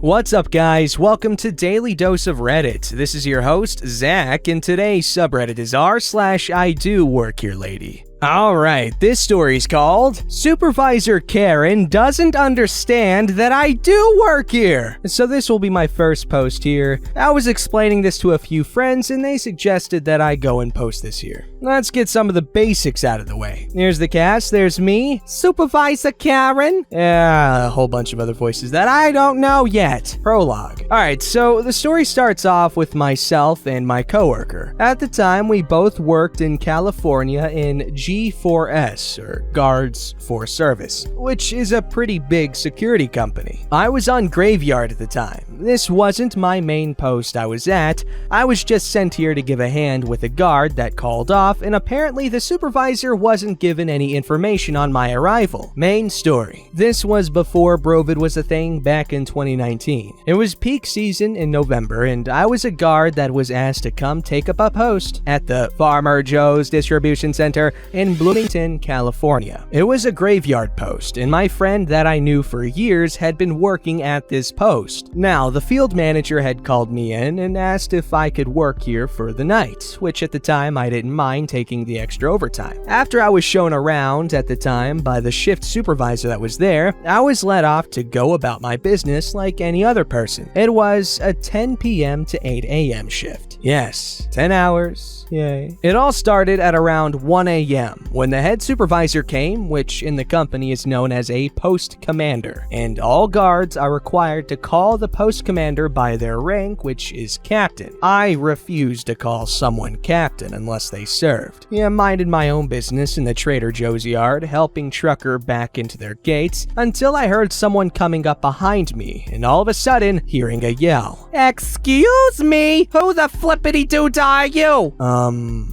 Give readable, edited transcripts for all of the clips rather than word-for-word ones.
What's up, guys? Welcome to Daily Dose of Reddit. This is your host, Zach, and today's subreddit is r/IDoWorkHereLady. Alright, this story's called Supervisor Karen Doesn't Understand That I Do Work Here. So this will be my first post here. I was explaining this to a few friends and they suggested that I go and post this here. Let's get some of the basics out of the way. Here's the cast, there's me, Supervisor Karen, a whole bunch of other voices that I don't know yet. Prologue. Alright, so the story starts off with myself and my coworker. At the time, we both worked in California in G4S, or Guards for Service, which is a pretty big security company. I was on graveyard at the time. This wasn't my main post I was at. I was just sent here to give a hand with a guard that called off, and apparently the supervisor wasn't given any information on my arrival. Main story. This was before Brovid was a thing back in 2019. It was peak season in November, and I was a guard that was asked to come take up a post at the Farmer Joe's Distribution Center in Bloomington, California. It was a graveyard post, and my friend that I knew for years had been working at this post. Now, the field manager had called me in and asked if I could work here for the night, which at the time I didn't mind taking the extra overtime. After I was shown around at the time by the shift supervisor that was there, I was let off to go about my business like any other person. It was a 10 p.m. to 8 a.m. shift. Yes, 10 hours. Yay. It all started at around 1 a.m. when the head supervisor came, which in the company is known as a post commander, and all guards are required to call the post commander by their rank, which is captain. I refused to call someone captain unless they served. I minded my own business in the Trader Joe's yard, helping trucker back into their gates, until I heard someone coming up behind me, and all of a sudden, hearing a yell. "Excuse me, who the flippity-doo are you?"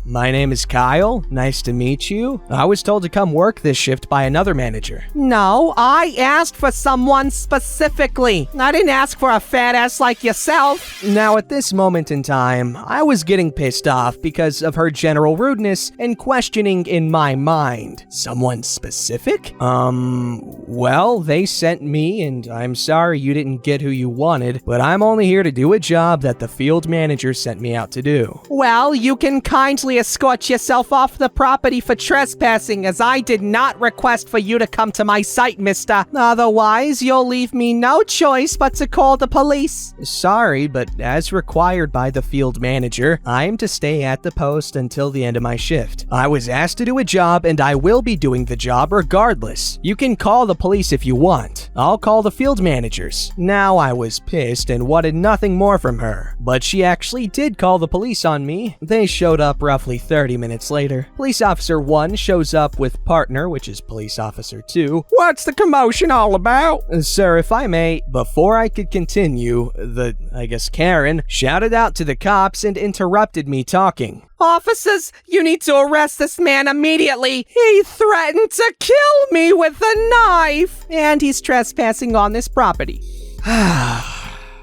My name is Kyle. Nice to meet you. I was told to come work this shift by another manager. No, I asked for someone specifically. I didn't ask for a fat ass like yourself. Now, at this moment in time, I was getting pissed off because of her general rudeness and questioning in my mind. Someone specific? Well, they sent me, and I'm sorry you didn't get who you wanted, but I'm only here to do a job that the field manager sent me out to do. Well, you can kindly escort yourself off the property for trespassing, as I did not request for you to come to my site, mister. Otherwise, you'll leave me no choice but to call the police. Sorry, but as required by the field manager, I am to stay at the post until the end of my shift. I was asked to do a job, and I will be doing the job regardless. You can call the police if you want. I'll call the field managers. Now, I was pissed and wanted nothing more from her, but she actually did call the police on me. They showed up roughly 30 minutes later. Police Officer 1 shows up with partner, which is Police Officer 2. What's the commotion all about? Sir, if I may, before I could continue, Karen shouted out to the cops and interrupted me talking. Officers, you need to arrest this man immediately. He threatened to kill me with a knife, and he's trespassing on this property.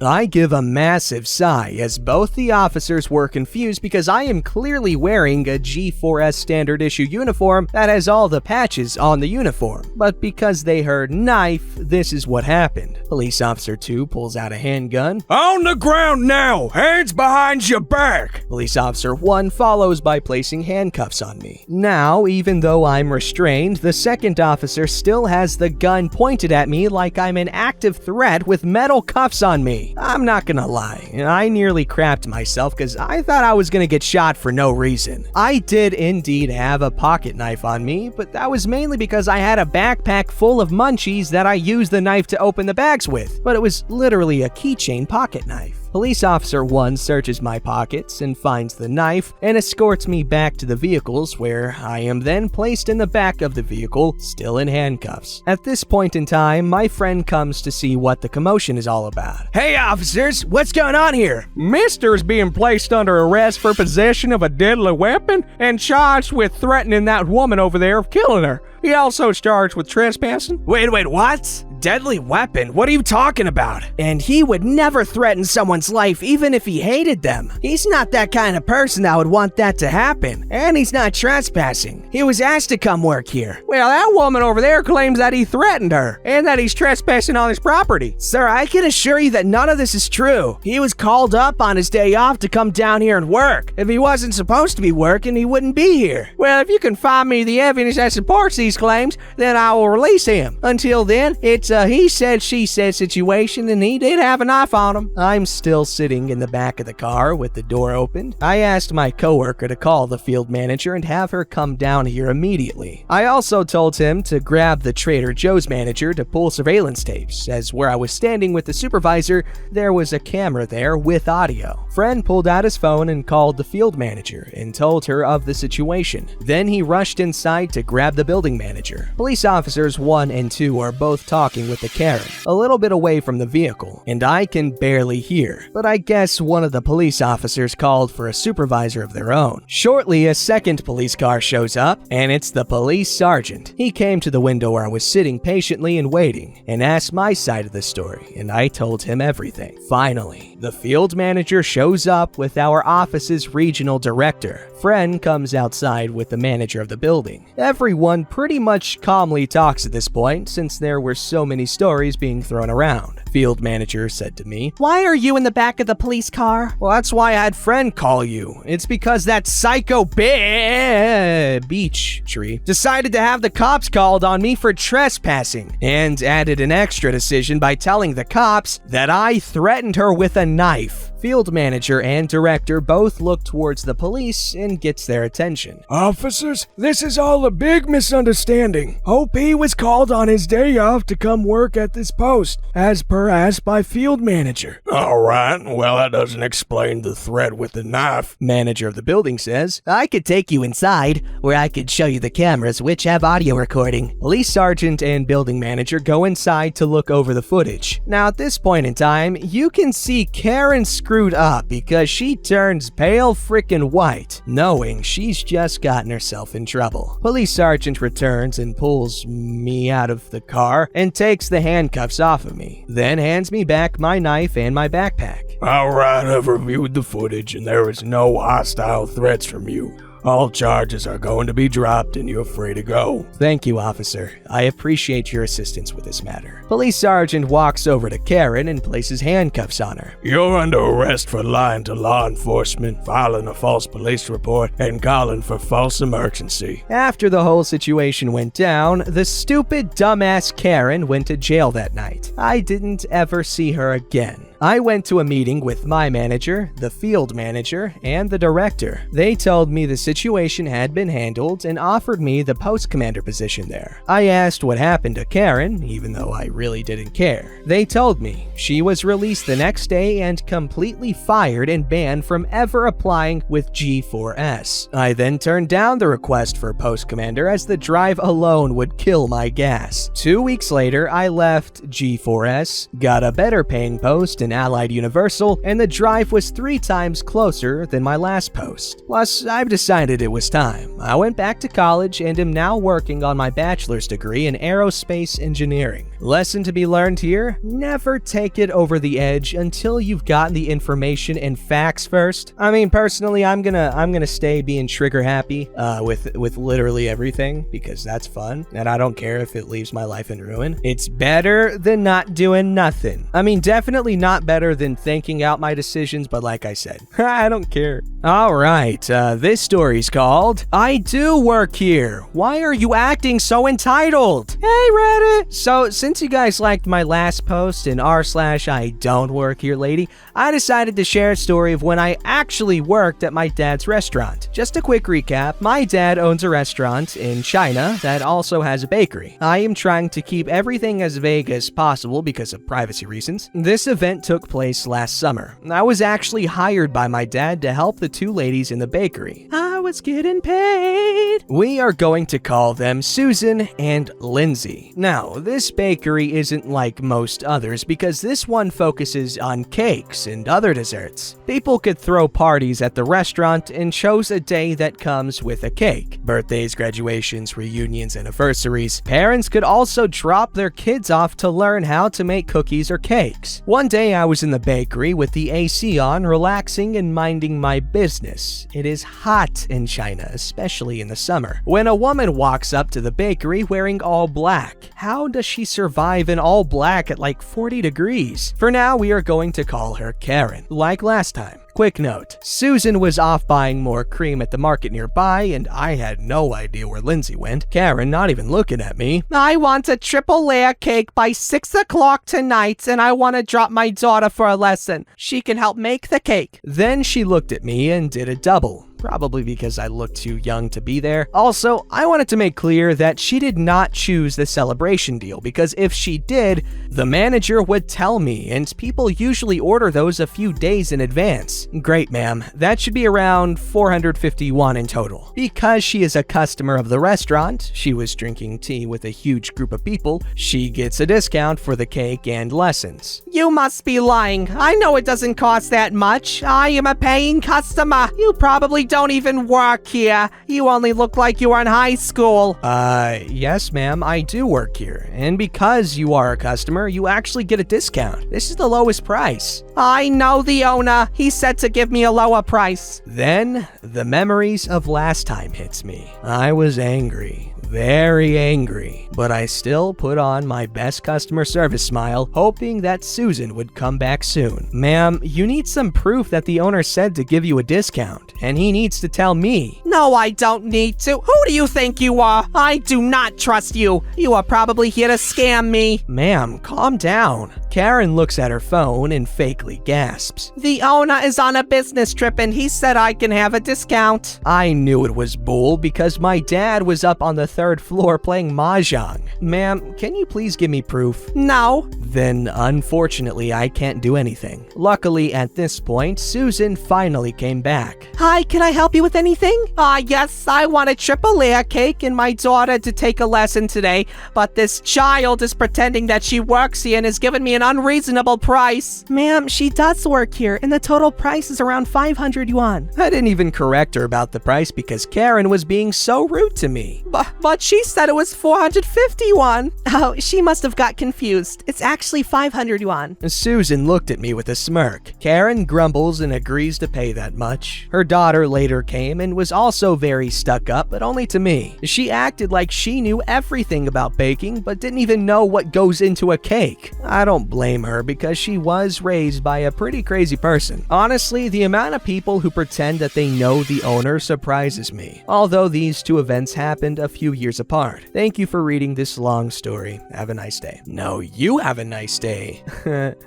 I give a massive sigh as both the officers were confused because I am clearly wearing a G4S standard issue uniform that has all the patches on the uniform. But because they heard knife, this is what happened. Police Officer 2 pulls out a handgun. On the ground now! Hands behind your back! Police Officer 1 follows by placing handcuffs on me. Now, even though I'm restrained, the second officer still has the gun pointed at me like I'm an active threat with metal cuffs on me. I'm not gonna lie, I nearly crapped myself because I thought I was gonna get shot for no reason. I did indeed have a pocket knife on me, but that was mainly because I had a backpack full of munchies that I used the knife to open the bags with, but it was literally a keychain pocket knife. Police Officer 1 searches my pockets and finds the knife and escorts me back to the vehicles, where I am then placed in the back of the vehicle, still in handcuffs. At this point in time, my friend comes to see what the commotion is all about. Hey officers, what's going on here? Mister is being placed under arrest for possession of a deadly weapon and charged with threatening that woman over there of killing her. He also is charged with trespassing. Wait, what? Deadly weapon? What are you talking about? And he would never threaten someone's life even if he hated them. He's not that kind of person that would want that to happen. And he's not trespassing. He was asked to come work here. Well, that woman over there claims that he threatened her and that he's trespassing on his property. Sir, I can assure you that none of this is true. He was called up on his day off to come down here and work. If he wasn't supposed to be working, he wouldn't be here. Well, if you can find me the evidence that supports these claims, then I will release him. Until then, it's a he said, she said situation, and he did have a knife on him. I'm still sitting in the back of the car with the door opened. I asked my coworker to call the field manager and have her come down here immediately. I also told him to grab the Trader Joe's manager to pull surveillance tapes, as where I was standing with the supervisor, there was a camera there with audio. Friend pulled out his phone and called the field manager and told her of the situation. Then he rushed inside to grab the building manager. Police officers 1 and 2 are both talking with the Karen, a little bit away from the vehicle, and I can barely hear. But I guess one of the police officers called for a supervisor of their own. Shortly, a second police car shows up, and it's the police sergeant. He came to the window where I was sitting patiently and waiting, and asked my side of the story, and I told him everything. Finally, the field manager shows up with our office's regional director. Friend comes outside with the manager of the building. Everyone pretty much calmly talks at this point since there were so many stories being thrown around. Field manager said to me, "Why are you in the back of the police car?" "Well, that's why I had Friend call you. It's because that psycho beach tree decided to have the cops called on me for trespassing, and added an extra decision by telling the cops that I threatened her with a knife." Field manager and director both look towards the police and gets their attention. "Officers, this is all a big misunderstanding. OP was called on his day off to come work at this post, as per asked by field manager." "All right, well, that doesn't explain the threat with the knife," manager of the building says. "I could take you inside, where I could show you the cameras which have audio recording." Police sergeant and building manager go inside to look over the footage. Now at this point in time, you can see Karen screwed up because she turns pale frickin' white, knowing she's just gotten herself in trouble. Police sergeant returns and pulls me out of the car and takes the handcuffs off of me, then hands me back my knife and my backpack. "All right, I've reviewed the footage and there is no hostile threats from you. All charges are going to be dropped and you're free to go." Thank you, officer. I appreciate your assistance with this matter. Police sergeant walks over to Karen and places handcuffs on her. "You're under arrest for lying to law enforcement, filing a false police report, and calling for false emergency." After the whole situation went down, the stupid dumbass Karen went to jail that night. I didn't ever see her again. I went to a meeting with my manager, the field manager, and the director. They told me the situation had been handled and offered me the post commander position there. I asked what happened to Karen, even though I really didn't care. They told me she was released the next day and completely fired and banned from ever applying with G4S. I then turned down the request for post commander as the drive alone would kill my gas. 2 weeks later, I left G4S, got a better paying post in Allied Universal, and the drive was 3 times closer than my last post. Plus, I've decided it was time. I went back to college and am now working on my bachelor's degree in aerospace engineering. Lesson to be learned here: never take it over the edge until you've gotten the information and facts first. I mean, personally, I'm gonna stay being trigger happy with literally everything because that's fun, and I don't care if it leaves my life in ruin. It's better than not doing nothing. I mean, definitely not better than thinking out my decisions, but like I said, I don't care. All right, this story's called "I Do Work Here. Why are you acting so entitled?" Hey Reddit! So since you guys liked my last post in r/IDoWorkHereLady, I decided to share a story of when I actually worked at my dad's restaurant. Just a quick recap: my dad owns a restaurant in China that also has a bakery. I am trying to keep everything as vague as possible because of privacy reasons. This event took place last summer. I was actually hired by my dad to help the 2 ladies in the bakery. I was getting paid. We are going to call them Susan and Lindsay. Now, this bakery isn't like most others because this one focuses on cakes and other desserts. People could throw parties at the restaurant and chose a day that comes with a cake. Birthdays, graduations, reunions, anniversaries. Parents could also drop their kids off to learn how to make cookies or cakes. One day I was in the bakery with the AC on, relaxing and minding my business. It is hot in China, especially in the summer, when a woman walks up to the bakery wearing all black. How does she survive in all black at like 40 degrees? For now, we are going to call her Karen, like last time. Quick note, Susan was off buying more cream at the market nearby, and I had no idea where Lindsay went. Karen not even looking at me. I want a triple layer cake by 6 o'clock tonight, and I want to drop my daughter for a lesson. She can help make the cake. Then she looked at me and did a double. Probably because I looked too young to be there. Also, I wanted to make clear that she did not choose the celebration deal, because if she did, the manager would tell me, and people usually order those a few days in advance. Great, ma'am. That should be around 451 in total. Because she is a customer of the restaurant, she was drinking tea with a huge group of people, she gets a discount for the cake and lessons. You must be lying. I know it doesn't cost that much. I am a paying customer. You probably don't even work here. You only look like you are in high school. Yes, ma'am, I do work here. And because you are a customer, you actually get a discount. This is the lowest price. I know the owner. He said to give me a lower price. Then, the memories of last time hits me. I was angry. Very angry, but I still put on my best customer service smile, hoping that Susan would come back soon. Ma'am, you need some proof that the owner said to give you a discount, and he needs to tell me. No, I don't need to. Who do you think you are? I do not trust you. You are probably here to scam me. Ma'am, calm down. Karen looks at her phone and fakely gasps. The owner is on a business trip and he said I can have a discount. I knew it was bull because my dad was up on the 3rd floor playing mahjong. Ma'am, can you please give me proof? No. Then, unfortunately, I can't do anything. Luckily, at this point, Susan finally came back. Hi, can I help you with anything? Yes, I want a triple layer cake and my daughter to take a lesson today, but this child is pretending that she works here and is giving me an unreasonable price. Ma'am, she does work here, and the total price is around 500 yuan. I didn't even correct her about the price because Karen was being so rude to me. But she said it was 450 yuan. Oh, she must have got confused. It's actually 500 yuan. Susan looked at me with a smirk. Karen grumbles and agrees to pay that much. Her daughter later came and was also very stuck up, but only to me. She acted like she knew everything about baking, but didn't even know what goes into a cake. I don't blame her because she was raised by a pretty crazy person. Honestly, the amount of people who pretend that they know the owner surprises me. Although these two events happened a few years apart. Thank you for reading this long story. Have a nice day. No, you have a nice day.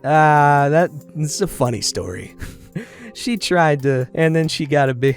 That's a funny story. She tried to, and then she got a big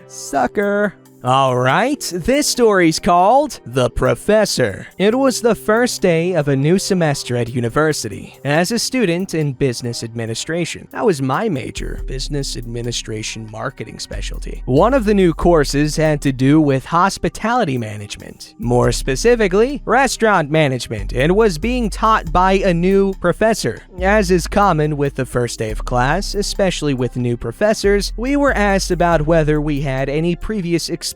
sucker. Alright, this story's called The Professor. It was the first day of a new semester at university. As a student in business administration, that was my major, business administration marketing specialty. One of the new courses had to do with hospitality management, more specifically, restaurant management, and was being taught by a new professor. As is common with the first day of class, especially with new professors, we were asked about whether we had any previous experience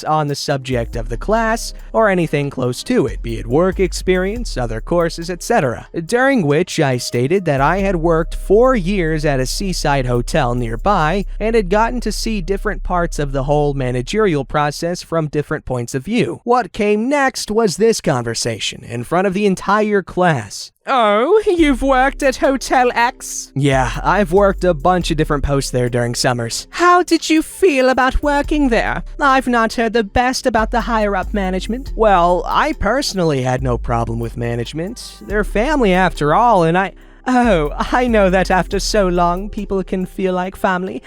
on the subject of the class or anything close to it, be it work experience, other courses, etc. During which I stated that I had worked 4 years at a seaside hotel nearby and had gotten to see different parts of the whole managerial process from different points of view. What came next was this conversation in front of the entire class. Oh, you've worked at Hotel X? Yeah, I've worked a bunch of different posts there during summers. How did you feel about working there? I've not heard the best about the higher-up management. Well, I personally had no problem with management. They're family after all, and I know that after so long, people can feel like family.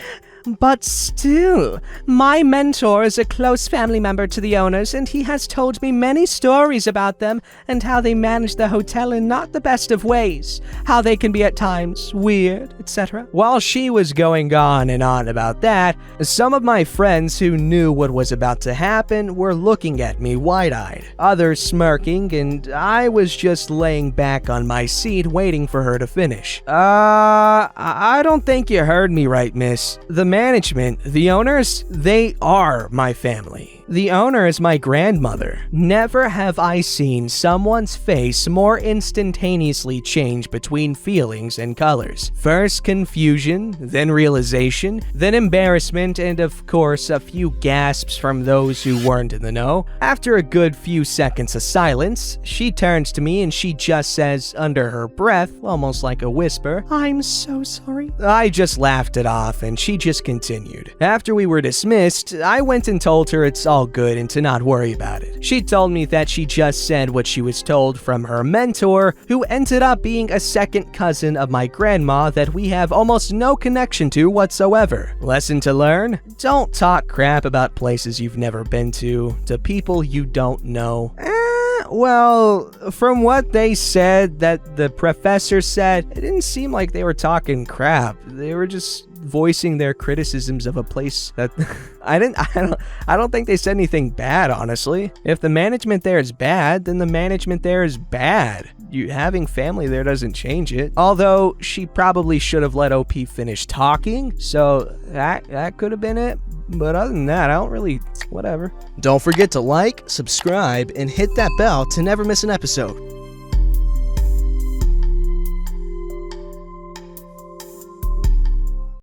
But still, my mentor is a close family member to the owners, and he has told me many stories about them and how they manage the hotel in not the best of ways, how they can be at times weird, etc. While she was going on and on about that, some of my friends who knew what was about to happen were looking at me wide-eyed, others smirking, and I was just laying back on my seat waiting for her to finish. I don't think you heard me right, miss. The management, the owners, they are my family. The owner is my grandmother. Never have I seen someone's face more instantaneously change between feelings and colors. First confusion, then realization, then embarrassment, and of course a few gasps from those who weren't in the know. After a good few seconds of silence, she turns to me and she just says under her breath, almost like a whisper, "I'm so sorry." I just laughed it off and she just continued. After we were dismissed, I went and told her it's all good and to not worry about it. She told me that she just said what she was told from her mentor, who ended up being a second cousin of my grandma that we have almost no connection to whatsoever. Lesson to learn: don't talk crap about places you've never been to people you don't know. Well, from what they said that the professor said, it didn't seem like they were talking crap. They were just voicing their criticisms of a place that I don't think they said anything bad, honestly. If the management there is bad, then the management there is bad. Having family there doesn't change it. Although she probably should have let OP finish talking, so that could have been it. But other than that, I don't really, whatever. Don't forget to like, subscribe, and hit that bell to never miss an episode.